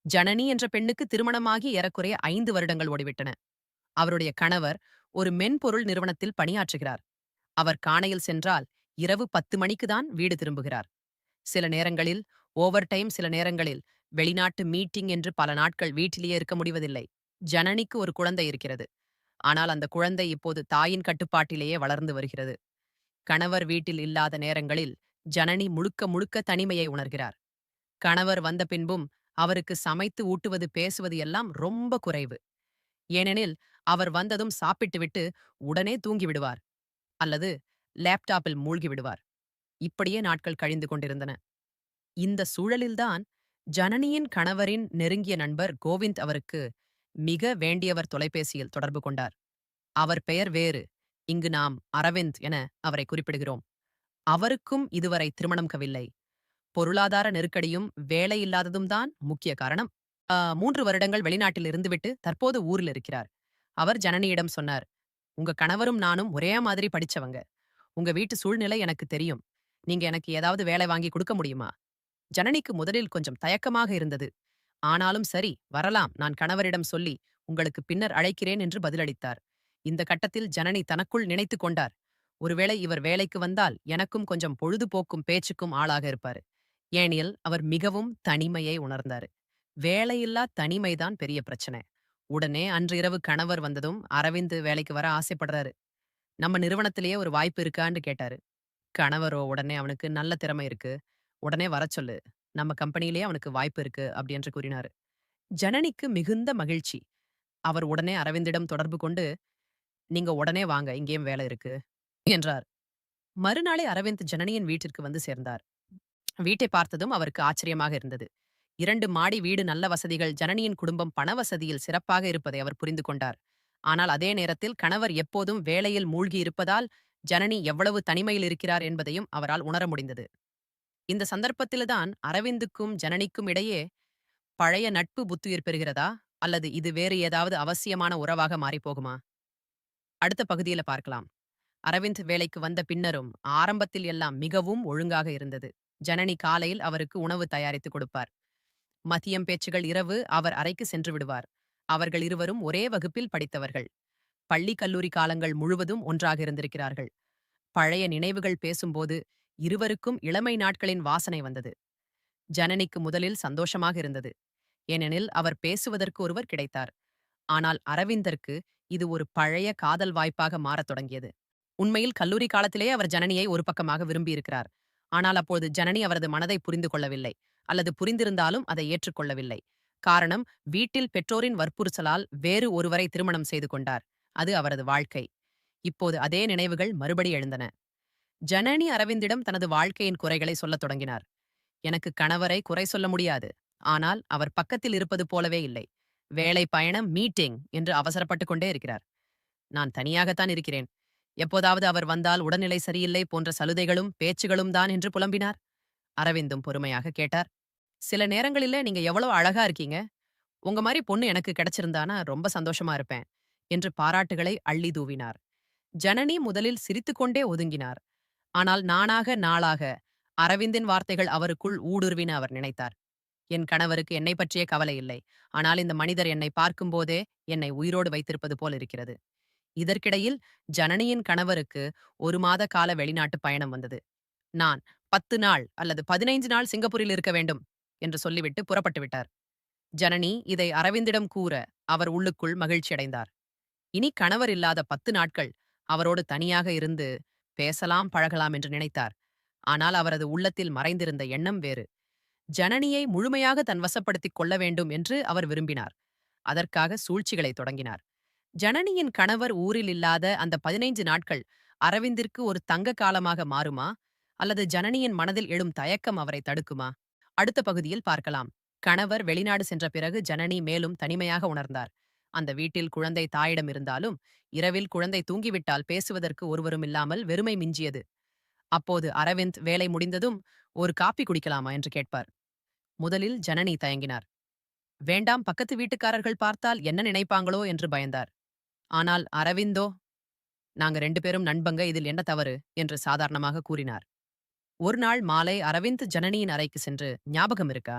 ஜனனி என்ற பெண்ணுக்கு திருமணமாகி ஏறக்குறைய 5 வருடங்கள் ஓடிவிட்டன. அவருடைய கணவர் ஒரு மென்பொருள் நிறுவனத்தில் பணியாற்றுகிறார். அவர் காலையில் சென்றால் இரவு 10 மணிக்கு தான் வீடு திரும்புகிறார். சில நேரங்களில் ஓவர் டைம், சில நேரங்களில் வெளிநாட்டு மீட்டிங் என்று பல நாட்கள் வீட்டிலேயே இருக்க முடிவதில்லை. ஜனனிக்கு ஒரு குழந்தை இருக்கிறது. ஆனால் அந்த குழந்தை இப்போது தாயின் கட்டுப்பாட்டிலேயே வளர்ந்து வருகிறது. கணவர் வீட்டில் இல்லாத நேரங்களில் ஜனனி முழுக்க முழுக்க தனிமையை உணர்கிறார். கணவர் வந்த பின்பும் அவருக்கு சமைத்து ஊட்டுவது, பேசுவது எல்லாம் ரொம்ப குறைவு. ஏனெனில் அவர் வந்ததும் சாப்பிட்டுவிட்டு உடனே தூங்கி விடுவார் அல்லது லேப்டாப்பில் மூழ்கி விடுவார். இப்படியே நாட்கள் கழிந்து கொண்டிருந்தன. இந்த சூழலில்தான் ஜனனியின் கணவரின் நெருங்கிய நண்பர் கோவிந்த் அவருக்கு மிக வேண்டியவர் தொலைபேசியில் தொடர்பு கொண்டார். அவர் பெயர் வேறு. இங்கு நாம் அரவிந்த் என அவரை குறிப்பிடுகிறோம். அவருக்கும் இதுவரை திருமணம் கவில்லை. பொருளாதார நெருக்கடியும் வேலையில்லாததும் தான் முக்கிய காரணம். 3 வருடங்கள் வெளிநாட்டில் இருந்துவிட்டு தற்போது ஊரில் இருக்கிறார். அவர் ஜனனியிடம் சொன்னார், "உங்க கணவரும் நானும் ஒரே மாதிரி படிச்சவங்க. உங்க வீட்டு சூழ்நிலை எனக்கு தெரியும். நீங்க எனக்கு ஏதாவது வேலை வாங்கி கொடுக்க முடியுமா?" ஜனனிக்கு முதலில் கொஞ்சம் தயக்கமாக இருந்தது. ஆனாலும் சரி, வரலாம், நான் கணவரிடம் சொல்லி உங்களுக்கு பின்னர் அழைக்கிறேன் என்று பதிலளித்தார். இந்த கட்டத்தில் ஜனனி தனக்குள் நினைத்துக் கொண்டார், ஒருவேளை இவர் வேலைக்கு வந்தால் எனக்கும் கொஞ்சம் பொழுதுபோக்கும் பேச்சுக்கும் ஆளாக இருப்பாரு. ஏனில் அவர் மிகவும் தனிமையை உணர்ந்தாரு. வேலையில்லா தனிமைதான் பெரிய பிரச்சனை. உடனே அன்று இரவு கணவர் வந்ததும் அரவிந்த் வேலைக்கு வர ஆசைப்படுறாரு. நம்ம நிறுவனத்திலேயே ஒரு வாய்ப்பு இருக்கான்னு கேட்டாரு. கணவரோ உடனே அவனுக்கு நல்ல திறமை இருக்கு, உடனே வர சொல்லு, நம்ம கம்பெனியிலேயே அவனுக்கு வாய்ப்பு இருக்கு அப்படி என்று கூறினாரு. ஜனனிக்கு மிகுந்த மகிழ்ச்சி. அவர் உடனே அரவிந்திடம் தொடர்பு கொண்டு, நீங்க உடனே வாங்க, இங்கேயும் வேலை இருக்கு என்றார். மறுநாளே அரவிந்த் ஜனனியின் வீட்டிற்கு வந்து சேர்ந்தார். வீட்டை பார்த்ததும் அவருக்கு ஆச்சரியமாக இருந்தது. 2 மாடி வீடு, நல்ல வசதிகள். ஜனனியின் குடும்பம் பண வசதியில் சிறப்பாக இருப்பதை அவர் புரிந்து கொண்டார். ஆனால் அதே நேரத்தில் கணவர் எப்போதும் வேலையில் மூழ்கி இருப்பதால் ஜனனி எவ்வளவு தனிமையில் இருக்கிறார் என்பதையும் அவரால் உணர முடிந்தது. இந்த சந்தர்ப்பத்தில்தான் அரவிந்துக்கும் ஜனனிக்கும் இடையே பழைய நட்பு புத்துயிர் பெறுகிறதா, அல்லது இது வேறு ஏதாவது அவசியமான உறவாக மாறிப்போகுமா? அடுத்த பகுதியில பார்க்கலாம். அரவிந்த் வேலைக்கு வந்த பின்னரும் ஆரம்பத்தில் எல்லாம் மிகவும் ஒழுங்காக இருந்தது. ஜனனி காலையில் அவருக்கு உணவு தயாரித்து கொடுப்பார். மதியம் பேச்சுகள், இரவு அவர் அறைக்கு சென்று விடுவார். அவர்கள் இருவரும் ஒரே வகுப்பில் படித்தவர்கள். பள்ளி கல்லூரி காலங்கள் முழுவதும் ஒன்றாக இருந்திருக்கிறார்கள். பழைய நினைவுகள் பேசும்போது இருவருக்கும் இளமை நாட்களின் வாசனை வந்தது. ஜனனிக்கு முதலில் சந்தோஷமாக இருந்தது. ஏனெனில் அவர் பேசுவதற்கு ஒருவர் கிடைத்தார். ஆனால் அரவிந்தருக்கு இது ஒரு பழைய காதல் வாய்ப்பாக மாறத் தொடங்கியது. உண்மையில் கல்லூரி காலத்திலேயே அவர் ஜனனியை ஒரு பக்கமாக விரும்பியிருக்கிறார். ஆனால் அப்போது ஜனனி அவரது மனதை புரிந்து கொள்ளவில்லை, அல்லது புரிந்திருந்தாலும் அதை ஏற்றுக்கொள்ளவில்லை. காரணம், வீட்டில் பெற்றோரின் வற்புறுத்தலால் வேறு ஒருவரை திருமணம் செய்து கொண்டார். அது அவரது வாழ்க்கை. இப்போது அதே நினைவுகள் மறுபடி எழுந்தன. ஜனனி அரவிந்திடம் தனது வாழ்க்கையின் குறைகளை சொல்லத் தொடங்கினார். எனக்கு கணவரை குறை சொல்ல முடியாது. ஆனால் அவர் பக்கத்தில் இருப்பது போலவே இல்லை. வேலை, பயணம், மீட்டிங் என்று அவசரப்பட்டுக் கொண்டே இருக்கிறார். நான் தனியாகத்தான் இருக்கிறேன். எப்போதாவது அவர் வந்தால் உடல்நிலை சரியில்லை போன்ற சலுதைகளும் பேச்சுகளும் தான் என்று புலம்பினார். அரவிந்தும் பொறுமையாக கேட்டார். சில நேரங்களில நீங்க எவ்வளவு அழகா இருக்கீங்க. உங்க மாதிரி பொண்ணு எனக்கு கிடைச்சிருந்தானா ரொம்ப சந்தோஷமா இருப்பேன் என்று பாராட்டுகளை அள்ளி தூவினார். ஜனனி முதலில் சிரித்துக்கொண்டே ஒதுங்கினார். ஆனால் நானாக நாளாக அரவிந்தின் வார்த்தைகள் அவருக்குள் ஊடுருவின. அவர் நினைத்தார், என் கணவருக்கு என்னை பற்றிய கவலை இல்லை. ஆனால் இந்த மனிதர் என்னை பார்க்கும்போதே என்னை உயிரோடு வைத்திருப்பது போல் இருக்கிறது. இதற்கிடையில் ஜனனியின் கணவருக்கு 1 மாத கால வெளிநாட்டு பயணம் வந்தது. நான் 10 நாள் அல்லது 15 நாள் சிங்கப்பூரில் இருக்க வேண்டும் என்று சொல்லிவிட்டு புறப்பட்டு விட்டார். ஜனனி இதை அரவிந்திடம் கூற அவர் உள்ளுக்குள் மகிழ்ச்சியடைந்தார். இனி கணவர் இல்லாத 10 நாட்கள் அவரோடு தனியாக இருந்து பேசலாம், பழகலாம் என்று நினைத்தார். ஆனால் அவரது உள்ளத்தில் மறைந்திருந்த எண்ணம் வேறு. ஜனனியை முழுமையாக தன் வசப்படுத்திக் கொள்ள வேண்டும் என்று அவர் விரும்பினார். அதற்காக சூழ்ச்சிகளை தொடங்கினார். ஜனனியின் கணவர் ஊரில் இல்லாத அந்த 15 நாட்கள் அரவிந்திற்கு ஒரு தங்க காலமாக மாறுமா, அல்லது ஜனனியின் மனதில் எழும் தயக்கம் அவரை தடுக்குமா? அடுத்த பகுதியில் பார்க்கலாம். கணவர் வெளிநாடு சென்ற பிறகு ஜனனி மேலும் தனிமையாக உணர்ந்தார். அந்த வீட்டில் குழந்தை தாயிடம் இருந்தாலும் இரவில் குழந்தை தூங்கிவிட்டால் பேசுவதற்கு ஒருவரும் இல்லாமல் வெறுமை மிஞ்சியது. அப்போது அரவிந்த் வேலை முடிந்ததும் ஒரு காப்பி குடிக்கலாமா என்று கேட்பார். முதலில் ஜனனி தயங்கினார். வேண்டாம், பக்கத்து வீட்டுக்காரர்கள் பார்த்தால் என்ன நினைப்பாங்களோ என்று பயந்தார். ஆனால் அரவிந்தோ, நாங்க 2 பேரும் நண்பங்க, இதில் என்ன தவறு என்று சாதாரணமாக கூறினார். ஒரு நாள் மாலை அரவிந்த் ஜனனியின் அறைக்கு சென்று, ஞாபகம் இருக்கா,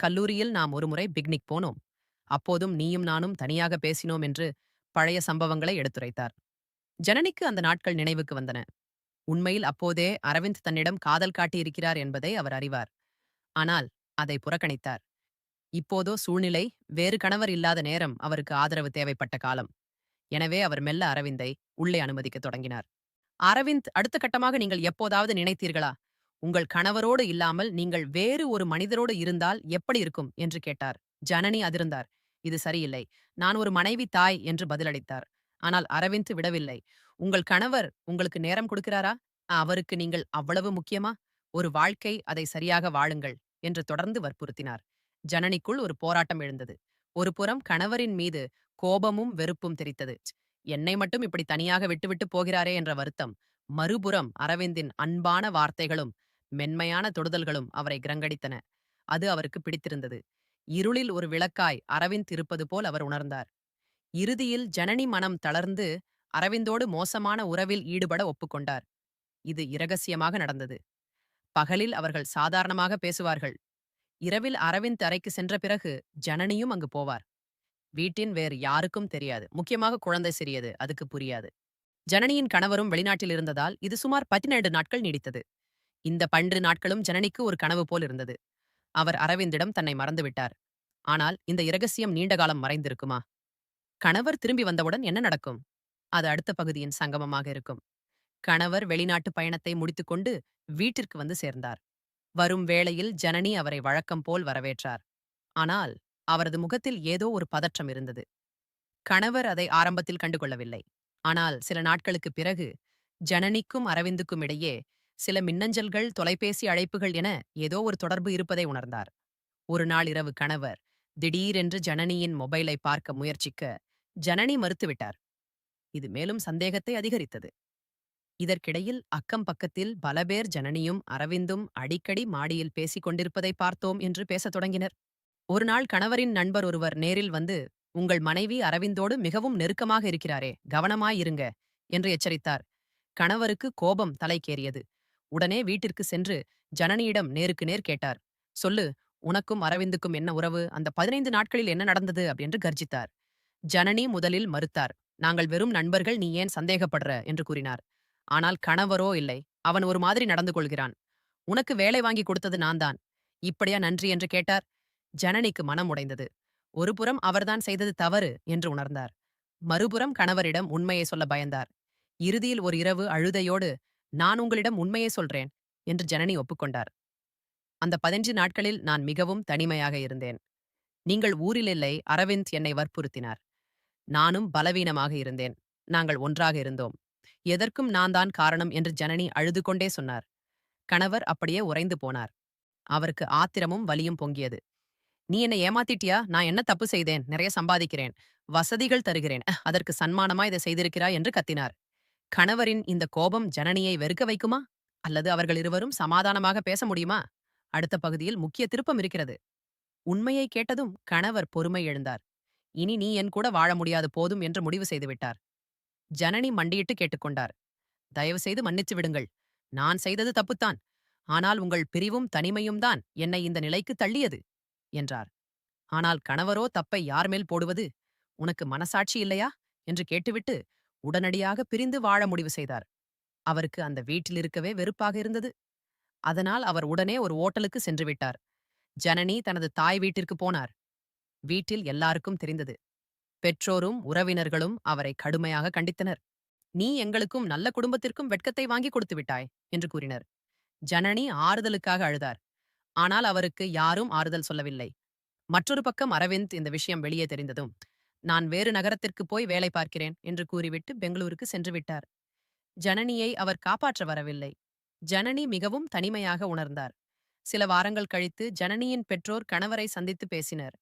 கல்லூரியில் நாம் ஒருமுறை பிக்னிக் போனோம். அப்போதும் நீயும் நானும் தனியாக பேசினோம் என்று பழைய சம்பவங்களை எடுத்துரைத்தார். ஜனனிக்கு அந்த நாட்கள் நினைவுக்கு வந்தன. உண்மையில் அப்போதே அரவிந்த் தன்னிடம் காதல் காட்டியிருக்கிறார் என்பதை அவர் அறிவார். ஆனால் அதை புறக்கணித்தார். இப்போதோ சூழ்நிலை, வேறு கணவர் இல்லாத நேரம் அவருக்கு ஆதரவு தேவைப்பட்ட காலம். எனவே அவர் மெல்ல அரவிந்தை உள்ளே அனுமதிக்கத் தொடங்கினார். அரவிந்த், அடுத்த கட்டமாக நீங்கள் எப்போதாவது நினைத்தீர்களா, உங்கள் கணவரோடு இல்லாமல் நீங்கள் வேறு ஒரு மனிதரோடு இருந்தால் எப்படி இருக்கும் என்று கேட்டார். ஜனனி அதிர்ந்தார். இது சரியில்லை. நான் ஒரு மனைவி, தாய் என்று பதிலளித்தார். ஆனால் அரவிந்த் விடவில்லை. உங்கள் கணவர் உங்களுக்கு நேரம் கொடுக்கிறாரா? அவருக்கு நீங்கள் அவ்வளவு முக்கியமா? ஒரு வாழ்க்கை, அதை சரியாக வாழுங்கள் என்று தொடர்ந்து வற்புறுத்தினார். ஜனனிக்குள் ஒரு போராட்டம் எழுந்தது. ஒரு புறம் கணவரின் மீது கோபமும் வெறுப்பும் தெரித்தது. என்னை மட்டும் இப்படி தனியாக விட்டுவிட்டு போகிறாரே என்ற வருத்தம். மறுபுறம் அரவிந்தின் அன்பான வார்த்தைகளும் மென்மையான தொடுதல்களும் அவரை கிரங்கடித்தன. அது அவருக்கு பிடித்திருந்தது. இருளில் ஒரு விளக்காய் அரவிந்த் இருப்பது போல் அவர் உணர்ந்தார். இறுதியில் ஜனனி மனம் தளர்ந்து அரவிந்தோடு மோசமான உறவில் ஈடுபட ஒப்புக்கொண்டார். இது இரகசியமாக நடந்தது. பகலில் அவர்கள் சாதாரணமாக பேசுவார்கள். இரவில் அரவிந்த் அறைக்கு சென்ற பிறகு ஜனனியும் அங்கு போவார். வீட்டின் வேறு யாருக்கும் தெரியாது. முக்கியமாக குழந்தை சிறியது, அதுக்கு புரியாது. ஜனனியின் கணவரும் வெளிநாட்டில் இருந்ததால் இது சுமார் 12 நாட்கள் நீடித்தது. இந்த 12 நாட்களும் ஜனனிக்கு ஒரு கனவு போல் இருந்தது. அவர் அரவிந்திடம் தன்னை மறந்துவிட்டார். ஆனால் இந்த இரகசியம் நீண்ட காலம் மறைந்திருக்குமா? கணவர் திரும்பி வந்தவுடன் என்ன நடக்கும்? அது அடுத்த பகுதியின் சங்கமமாக இருக்கும். கணவர் வெளிநாட்டு பயணத்தை முடித்துக்கொண்டு வீட்டிற்கு வந்து சேர்ந்தார். வரும் வேளையில் ஜனனி அவரை வழக்கம் போல் வரவேற்றார். ஆனால் அவரது முகத்தில் ஏதோ ஒரு பதற்றம் இருந்தது. கணவர் அதை ஆரம்பத்தில் கண்டுகொள்ளவில்லை. ஆனால் சில நாட்களுக்குப் பிறகு ஜனனிக்கும் அரவிந்துக்கும் இடையே சில மின்னஞ்சல்கள், தொலைபேசி அழைப்புகள் என ஏதோ ஒரு தொடர்பு இருப்பதை உணர்ந்தார். ஒரு நாள் இரவு கணவர் திடீரென்று ஜனனியின் மொபைலை பார்க்க முயற்சிக்க ஜனனி மறுத்துவிட்டார். இது மேலும் சந்தேகத்தை அதிகரித்தது. இதற்கிடையில் அக்கம் பக்கத்தில் பல பேர் ஜனனியும் அரவிந்தும் அடிக்கடி மாடியில் பேசிக் கொண்டிருப்பதை பார்த்தோம் என்று பேசத் தொடங்கினர். ஒரு நாள் கணவரின் நண்பர் ஒருவர் நேரில் வந்து, உங்கள் மனைவி அரவிந்தோடு மிகவும் நெருக்கமாக இருக்கிறாரே, கவனமாயிருங்க என்று எச்சரித்தார். கணவருக்கு கோபம் தலைக்கேறியது. உடனே வீட்டிற்கு சென்று ஜனனியிடம் நேருக்கு நேர் கேட்டார். சொல்லு, உனக்கும் அரவிந்துக்கும் என்ன உறவு? அந்த 15 நாட்களில் என்ன நடந்தது அப்படின்னு கர்ஜித்தார். ஜனனி முதலில் மறுத்தார். நாங்கள் வெறும் நண்பர்கள், நீ ஏன் சந்தேகப்படுற என்று கூறினார். ஆனால் கணவரோ இல்லை. அவன் ஒரு மாதிரி நடந்து கொள்கிறான். உனக்கு வேலை வாங்கி கொடுத்தது நான்தான். இப்படியா நன்றி என்று கேட்டார். ஜனனிக்கு மனம் உடைந்தது. ஒருபுறம் அவர்தான் செய்தது தவறு என்று உணர்ந்தார். மறுபுறம் கணவரிடம் உண்மையை சொல்ல பயந்தார். இறுதியில் ஒரு இரவு அழுதையோடு, நான் உங்களிடம் உண்மையை சொல்றேன் என்று ஜனனி ஒப்புக்கொண்டார். அந்த 15 நாட்களில் நான் மிகவும் தனிமையாக இருந்தேன். நீங்கள் ஊரில் இல்லை, அரவிந்த் என்னை வற்புறுத்தினார். நானும் பலவீனமாக இருந்தேன். நாங்கள் ஒன்றாக இருந்தோம். எதற்கும் நான் தான் காரணம் என்று ஜனனி அழுது கொண்டே சொன்னார். கணவர் அப்படியே உறைந்து போனார். அவருக்கு ஆத்திரமும் வலியும் பொங்கியது. நீ என்னை ஏமாத்திட்டியா? நான் என்ன தப்பு செய்தேன்? நிறைய சம்பாதிக்கிறேன், வசதிகள் தருகிறேன், அதற்கு சன்மானமா இதை செய்திருக்கிறாய் என்று கத்தினார். கணவரின் இந்த கோபம் ஜனனியை வெறுக்க வைக்குமா? அல்லது அவர்கள் இருவரும் சமாதானமாக பேச முடியுமா? அடுத்த பகுதியில் முக்கிய திருப்பம் இருக்கிறது. உண்மையை கேட்டதும் கணவர் பொறுமை எழுந்தார். இனி நீ என் கூட வாழ முடியாது, போதும் என்று முடிவு செய்துவிட்டார். ஜனனி மண்டியிட்டு கேட்டுக்கொண்டார். தயவு செய்து மன்னித்து விடுங்கள். நான் செய்தது தப்புத்தான். ஆனால் உங்கள் பிரிவும் தனிமையும் தான் என்னை இந்த நிலைக்கு தள்ளியது என்றார். ஆனால் கணவரோ தப்பை யார் மேல் போடுவது? உனக்கு மனசாட்சி இல்லையா என்று கேட்டுவிட்டு உடனடியாக பிரிந்து வாழ முடிவு செய்தார். அவருக்கு அந்த வீட்டில் இருக்கவே வெறுப்பாக இருந்தது. அதனால் அவர் உடனே ஒரு ஓட்டலுக்கு சென்று விட்டார். ஜனனி தனது தாய் வீட்டிற்கு போனார். வீட்டில் எல்லாருக்கும் தெரிந்தது. பெற்றோரும் உறவினர்களும் அவரை கடுமையாக கண்டித்தனர். நீ எங்களுக்கும் நல்ல குடும்பத்திற்கும் வெட்கத்தை வாங்கி கொடுத்து விட்டாய் என்று கூறினர். ஜனனி ஆறுதலுக்காக அழுதார். ஆனால் அவருக்கு யாரும் ஆறுதல் சொல்லவில்லை. மற்றொரு பக்கம் அரவிந்த் இந்த விஷயம் வெளியே தெரிந்ததும், நான் வேறு நகரத்திற்கு போய் வேலை பார்க்கிறேன் என்று கூறிவிட்டு பெங்களூருக்கு சென்று விட்டார். ஜனனியை அவர் காப்பாற்ற வரவில்லை. ஜனனி மிகவும் தனிமையாக உணர்ந்தார். சில வாரங்கள் கழித்து ஜனனியின் பெற்றோர் கணவரை சந்தித்து பேசினர்.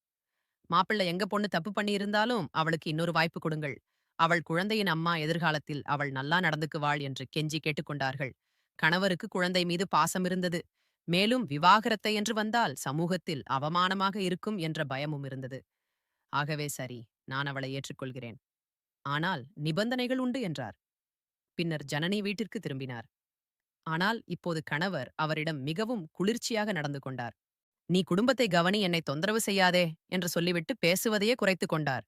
மாப்பிள்ளை, எங்க பொண்ணு தப்பு பண்ணியிருந்தாலும் அவளுக்கு இன்னொரு வாய்ப்பு கொடுங்கள். அவள் குழந்தையின் அம்மா, எதிர்காலத்தில் அவள் நல்லா நடந்துக்குவாள் என்று கெஞ்சி கேட்டுக்கொண்டார்கள். கணவருக்கு குழந்தை மீது பாசம் இருந்தது. மேலும் விவாகரத்தை என்று வந்தால் சமூகத்தில் அவமானமாக இருக்கும் என்ற பயமும் இருந்தது. ஆகவே சரி, நான் அவளை ஏற்றுக்கொள்கிறேன். ஆனால் நிபந்தனைகள் உண்டு என்றார். பின்னர் ஜனனி வீட்டிற்கு திரும்பினார். ஆனால் இப்போது கணவர் அவரிடம் மிகவும் குளிர்ச்சியாக நடந்து கொண்டார். நீ குடும்பத்தை கவனி, என்னை தொந்தரவு செய்யாதே என்று சொல்லிவிட்டு பேசுவதையே குறைத்துக் கொண்டார்.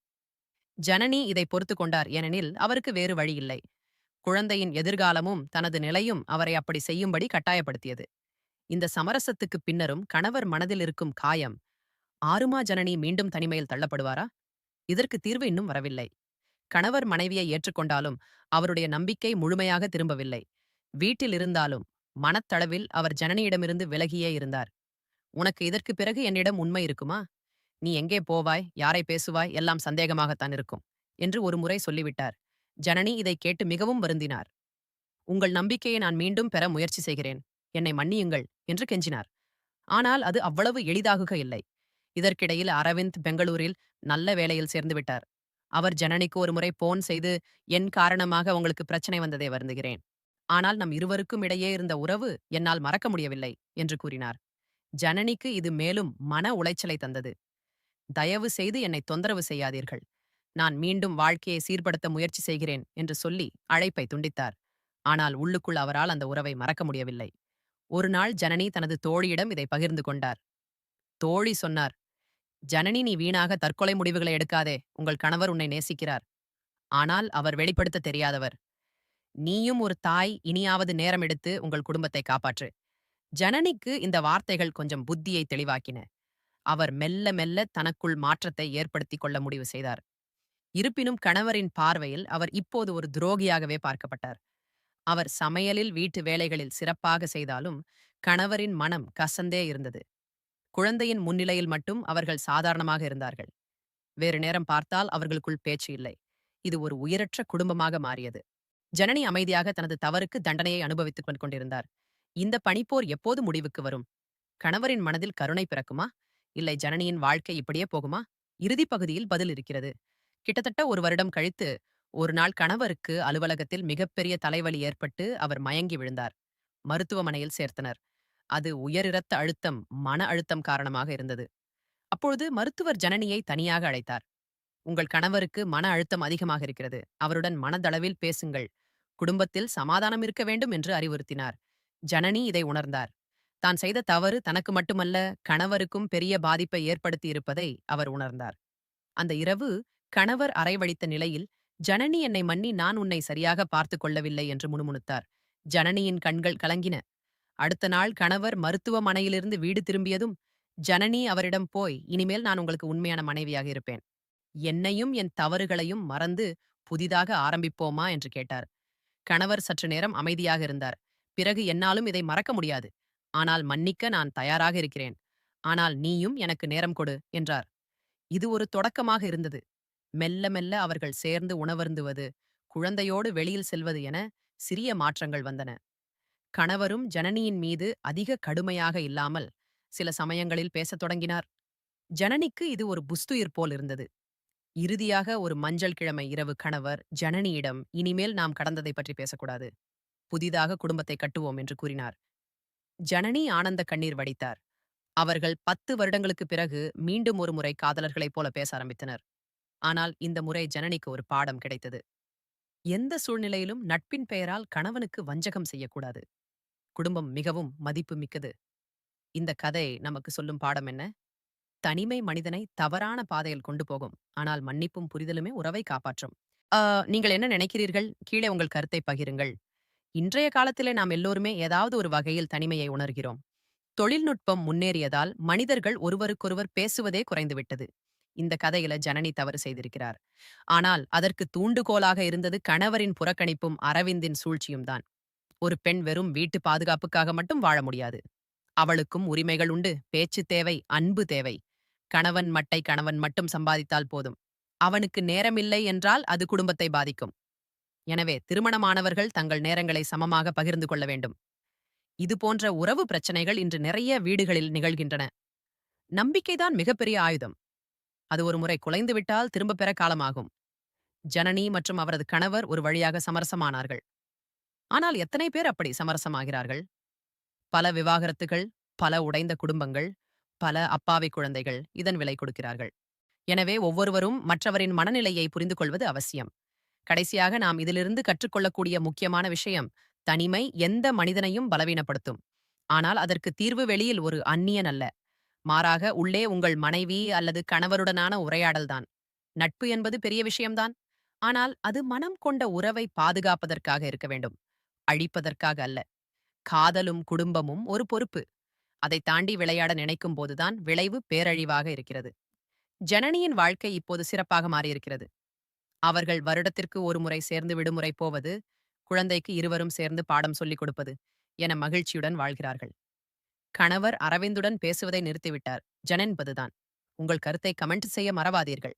ஜனனி இதை பொறுத்துக் கொண்டார், ஏனெனில் அவருக்கு வேறு வழியில்லை. குழந்தையின் எதிர்காலமும் தனது நிலையும் அவரை அப்படி செய்யும்படி கட்டாயப்படுத்தியது. இந்த சமரசத்துக்குப் பின்னரும் கணவர் மனதில் இருக்கும் காயம், ஆருமா ஜனனி மீண்டும் தனிமையில் தள்ளப்படுவாரா? இதற்கு தீர்வு இன்னும் வரவில்லை. கணவர் மனைவியை ஏற்றுக்கொண்டாலும் அவருடைய நம்பிக்கை முழுமையாக திரும்பவில்லை. வீட்டில் இருந்தாலும் மனத்தளவில் அவர் ஜனனியிடமிருந்து விலகியே இருந்தார். உனக்கு இதற்கு பிறகு என்னிடம் உண்மை இருக்குமா? நீ எங்கே போவாய், யாரை பேசுவாய், எல்லாம் சந்தேகமாகத்தான் இருக்கும் என்று ஒரு முறை சொல்லிவிட்டார். ஜனனி இதைக் கேட்டு மிகவும் வருந்தினார். உங்கள் நம்பிக்கையை நான் மீண்டும் பெற முயற்சி செய்கிறேன், என்னை மன்னியுங்கள் என்று கெஞ்சினார். ஆனால் அது அவ்வளவு எளிதாக இல்லை. இதற்கிடையில் அரவிந்த் பெங்களூரில் நல்ல வேலையில் சேர்ந்து விட்டார். அவர் ஜனனிக்கு ஒரு முறை போன் செய்து, என் காரணமாக உங்களுக்கு பிரச்சனை வந்ததை வருந்துகிறேன், ஆனால் நம் இருவருக்கும் இடையே இருந்த உறவு என்னால் மறக்க முடியவில்லை என்று கூறினார். ஜனனிக்கு இது மேலும் மன உளைச்சலை தந்தது. தயவு செய்து என்னை தொந்தரவு செய்யாதீர்கள், நான் மீண்டும் வாழ்க்கையை சீர்படுத்த முயற்சி செய்கிறேன் என்று சொல்லி அழைப்பை துண்டித்தார். ஆனால் உள்ளுக்குள் அவரால் அந்த உறவை மறக்க முடியவில்லை. ஒரு நாள் ஜனனி தனது தோழியிடம் இதை பகிர்ந்து கொண்டார். தோழி சொன்னார், ஜனனி, நீ வீணாக தற்கொலை முடிவுகளை எடுக்காதே, உங்கள் கணவர் உன்னை நேசிக்கிறார். ஆனால் அவர் வெளிப்படுத்த தெரியாதவர். நீயும் ஒரு தாய், இனியாவது நேரம் எடுத்து உங்கள் குடும்பத்தை காப்பாற்று. ஜனனிக்கு இந்த வார்த்தைகள் கொஞ்சம் புத்தியை தெளிவாக்கின. அவர் மெல்ல மெல்ல தனக்குள் மாற்றத்தை ஏற்படுத்திக் கொள்ள முடிவு செய்தார். இருப்பினும் கணவரின் பார்வையில் அவர் இப்போது ஒரு துரோகியாகவே பார்க்கப்பட்டார். அவர் சமையலில், வீட்டு வேலைகளில் சிறப்பாக செய்தாலும் கணவரின் மனம் கசந்தே இருந்தது. குழந்தையின் முன்னிலையில் மட்டும் அவர்கள் சாதாரணமாக இருந்தார்கள். வேறு நேரம் பார்த்தால் அவர்களுக்குள் பேச்சு இல்லை. இது ஒரு உயிரற்ற குடும்பமாக மாறியது. ஜனனி அமைதியாக தனது தவறுக்கு தண்டனையை அனுபவித்துக் கொண்டிருந்தார். இந்த பனிப்போர் எப்போது முடிவுக்கு வரும்? கணவரின் மனதில் கருணை பிறக்குமா? இல்லை ஜனனியின் வாழ்க்கை இப்படியே போகுமா? இறுதிப் பகுதியில் பதில் இருக்கிறது. கிட்டத்தட்ட ஒரு வருடம் கழித்து ஒரு நாள் கணவருக்கு அலுவலகத்தில் மிகப்பெரிய தலைவலி ஏற்பட்டு அவர் மயங்கி விழுந்தார். மருத்துவமனையில் சேர்த்தனர். அது உயர் இரத்த அழுத்தம், மன அழுத்தம் காரணமாக இருந்தது. அப்பொழுது மருத்துவர் ஜனனியை தனியாக அழைத்தார். உங்கள் கணவருக்கு மன அழுத்தம் அதிகமாக இருக்கிறது, அவருடன் மனதளவில் பேசுங்கள், குடும்பத்தில் சமாதானம் இருக்க வேண்டும் என்று அறிவுறுத்தினார். ஜனனி இதை உணர்ந்தார். தான் செய்த தவறு தனக்கு மட்டுமல்ல, கணவருக்கும் பெரிய பாதிப்பை ஏற்படுத்தி இருப்பதை அவர் உணர்ந்தார். அந்த இரவு கணவர் அறைவழித்த நிலையில், ஜனனி, என்னை மன்னி, நான் உன்னை சரியாக பார்த்துக் கொள்ளவில்லை என்று முணுமுணுத்தார். ஜனனியின் கண்கள் கலங்கின. அடுத்த நாள் கணவர் மருத்துவமனையிலிருந்து வீடு திரும்பியதும் ஜனனி அவரிடம் போய், இனிமேல் நான் உங்களுக்கு உண்மையான மனைவியாக இருப்பேன், என்னையும் என் தவறுகளையும் மறந்து புதிதாக ஆரம்பிப்போமா என்று கேட்டார். கணவர் சற்று நேரம் அமைதியாக இருந்தார். பிறகு, என்னாலும் இதை மறக்க முடியாது, ஆனால் மன்னிக்க நான் தயாராக இருக்கிறேன், ஆனால் நீயும் எனக்கு நேரம் கொடு என்றார். இது ஒரு தொடக்கமாக இருந்தது. மெல்ல மெல்ல அவர்கள் சேர்ந்து உணவருந்துவது, குழந்தையோடு வெளியில் செல்வது என சிறிய மாற்றங்கள் வந்தன. கணவரும் ஜனனியின் மீது அதிக கடுமையாக இல்லாமல் சில சமயங்களில் பேசத் தொடங்கினார். ஜனனிக்கு இது ஒரு புஸ்துயிர் போல் இருந்தது. இறுதியாக ஒரு மஞ்சள் கிழமை இரவு கணவர் ஜனனியிடம், இனிமேல் நாம் கடந்ததை பற்றி பேசக்கூடாது, புதிதாக குடும்பத்தை கட்டுவோம் என்று கூறினார். ஜனனி ஆனந்த கண்ணீர் வடித்தார். அவர்கள் 10 வருடங்களுக்கு பிறகு மீண்டும் ஒரு முறை காதலர்களைப் போல பேச ஆரம்பித்தனர். ஆனால் இந்த முறை ஜனனிக்கு ஒரு பாடம் கிடைத்தது. எந்த சூழ்நிலையிலும் நட்பின் பெயரால் கணவனுக்கு வஞ்சகம் செய்யக்கூடாது. குடும்பம் மிகவும் மதிப்பு மிக்கது. இந்த கதை நமக்கு சொல்லும் பாடம் என்ன? தனிமை மனிதனை தவறான பாதையில் கொண்டு போகும், ஆனால் மன்னிப்பும் புரிதலுமே உறவை காப்பாற்றும். நீங்கள் என்ன நினைக்கிறீர்கள்? கீழே உங்கள் கருத்தை பகிருங்கள். இன்றைய காலத்திலே நாம் எல்லோருமே ஏதாவது ஒரு வகையில் தனிமையை உணர்கிறோம். தொழில்நுட்பம் முன்னேறியதால் மனிதர்கள் ஒருவருக்கொருவர் பேசுவதே குறைந்துவிட்டது. இந்த கதையில ஜனனி தவறு செய்திருக்கிறார். ஆனால் அதற்கு தூண்டுகோலாக இருந்தது கணவரின் புறக்கணிப்பும் அரவிந்தின் சூழ்ச்சியும் தான். ஒரு பெண் வெறும் வீட்டு பாதுகாப்புக்காக மட்டும் வாழ முடியாது. அவளுக்கும் உரிமைகள் உண்டு, பேச்சு தேவை, அன்பு தேவை. கணவன் மட்டை கணவன் மட்டும் சம்பாதித்தால் போதும். அவனுக்கு நேரமில்லை என்றால் அது குடும்பத்தை பாதிக்கும். எனவே திருமணமானவர்கள் தங்கள் நேரங்களை சமமாக பகிர்ந்து கொள்ள வேண்டும். இது போன்ற உறவு பிரச்சனைகள் இன்று நிறைய வீடுகளில் நிகழ்கின்றன. நம்பிக்கைதான் மிகப்பெரிய ஆயுதம். அது ஒரு முறை குலைந்துவிட்டால் திரும்ப பெற காலமாகும். ஜனனி மற்றும் அவரது கணவர் ஒரு வழியாக சமரசமானார்கள். ஆனால் எத்தனை பேர் அப்படி சமரசமாகிறார்கள்? பல விவாகரத்துகள், பல உடைந்த குடும்பங்கள், பல அப்பாவி குழந்தைகள் இதன் விலை கொடுக்கிறார்கள். எனவே ஒவ்வொருவரும் மற்றவரின் மனநிலையை புரிந்து கொள்வது அவசியம். கடைசியாக நாம் இதிலிருந்து கற்றுக்கொள்ளக்கூடிய முக்கியமான விஷயம், தனிமை எந்த மனிதனையும் பலவீனப்படுத்தும். ஆனால் அதற்கு தீர்வு வெளியில் ஒரு அந்நியன் அல்ல, மாறாக உள்ளே உங்கள் மனைவி அல்லது கணவருடனான உரையாடல்தான். நட்பு என்பது பெரிய விஷயம்தான். ஆனால் அது மனம் கொண்ட உறவை பாதுகாப்பதற்காக இருக்க வேண்டும், அழிப்பதற்காக அல்ல. காதலும் குடும்பமும் ஒரு பொறுப்பு. அதை தாண்டி விளையாட நினைக்கும் போதுதான் விளைவு பேரழிவாக இருக்கிறது. ஜனனியின் வாழ்க்கை இப்போது சிறப்பாக மாறியிருக்கிறது. அவர்கள் வருடத்திற்கு ஒரு முறை சேர்ந்து விடுமுறை போவது, குழந்தைக்கு இருவரும் சேர்ந்து பாடம் சொல்லிக் கொடுப்பது என மகிழ்ச்சியுடன் வாழ்கிறார்கள். கணவர் அரவிந்துடன் பேசுவதை நிறுத்திவிட்டார். ஜனன்பதுதான். உங்கள் கருத்தை கமெண்ட் செய்ய மறவாதீர்கள்.